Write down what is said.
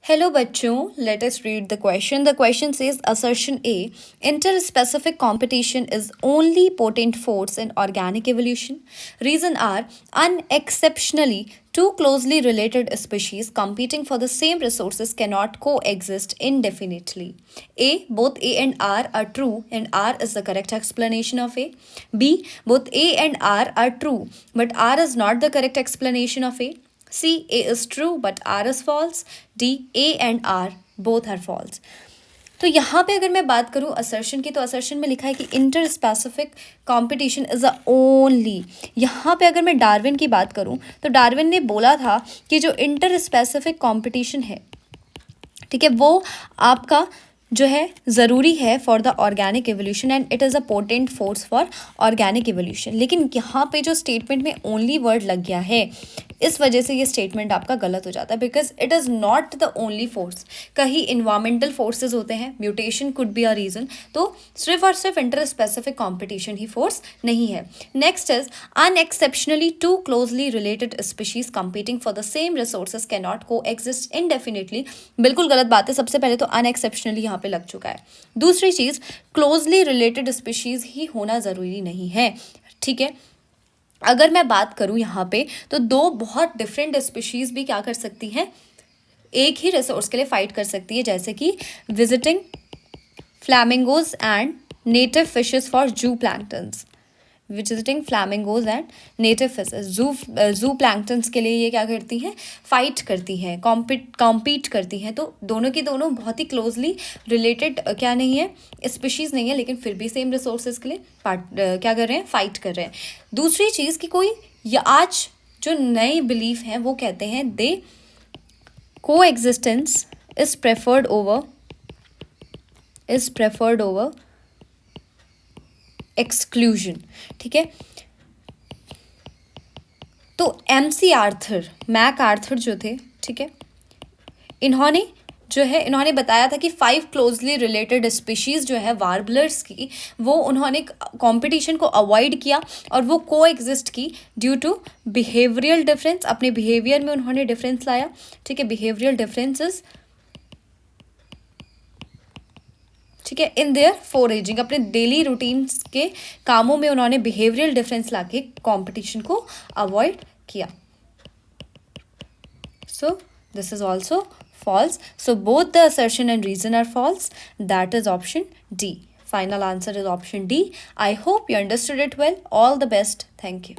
Hello bachcho, let us read the question. The question says assertion A, interspecific competition is only potent force in organic evolution. Reason are unexceptionally two closely related species competing for the same resources cannot coexist indefinitely. A, both A and R are true and R is the correct explanation of A. B, both A and R are true but R is not the correct explanation of A. C, A is true but R is false. D, A and R both are false. तो यहाँ पे अगर मैं बात करूँ assertion की, तो assertion में लिखा है कि inter specific competition is a only. यहाँ पे अगर मैं डार्विन की बात करूँ तो डार्विन ने बोला था कि जो इंटर स्पेसिफिक कॉम्पिटिशन है, ठीक है, वो आपका जो है ज़रूरी है for the organic evolution and it is a potent force for organic evolution. लेकिन यहाँ पे जो स्टेटमेंट में ओनली वर्ड लग गया है, इस वजह से ये स्टेटमेंट आपका गलत हो जाता है, because it is not the only force. कहीं इन्वायरमेंटल फोर्सेज होते हैं, mutation could be a reason. तो सिर्फ और सिर्फ इंटर स्पेसिफिक कॉम्पिटिशन ही फोर्स नहीं है. Next is unexceptionally two closely related species competing for the same resources can not coexist indefinitely. बिल्कुल गलत बात है. सबसे पहले तो अनएक्सेप्शनली यहाँ पे लग चुका है. दूसरी चीज़, क्लोजली रिलेटेड स्पीशीज ही होना ज़रूरी नहीं है. ठीक है, अगर मैं बात करूं यहाँ पे तो दो बहुत डिफरेंट स्पीशीज भी क्या कर सकती हैं, एक ही रिसोर्स के लिए फाइट कर सकती है, जैसे कि visiting flamingos and native fishes for zooplanktons. Visiting flamingos and native fishes zooplanktons के लिए ये क्या करती हैं, फाइट करती हैं, कॉम्पीट करती हैं. तो दोनों की दोनों बहुत ही क्लोजली रिलेटेड क्या नहीं है, स्पीशीज़ नहीं है, लेकिन फिर भी सेम रिसोर्सेज के लिए क्या कर रहे हैं, फाइट कर रहे हैं. दूसरी चीज़ कि कोई या आज जो नए बिलीफ हैं वो कहते हैं दे को existence is preferred over exclusion. ठीक है, तो MC आर्थर, मैक आर्थर जो थे, ठीक है, इन्होंने बताया था कि 5 क्लोजली रिलेटेड स्पीशीज़ जो है वार्बलर्स की, वो उन्होंने कंपटीशन को अवॉइड किया और वो को एग्जिस्ट की ड्यू टू बिहेवियरल डिफरेंस. अपने बिहेवियर में उन्होंने डिफरेंस लाया. ठीक है, बिहेवियरल डिफरेंसेस, ठीक है, इन देयर फोरेजिंग, अपने डेली रूटीन्स के कामों में उन्होंने बिहेवियरल डिफरेंस लाके कंपटीशन को अवॉइड किया. So this is also false. So both the assertion and reason are false. That is option D. Final answer is option D. I hope you understood it well. All the best. Thank you.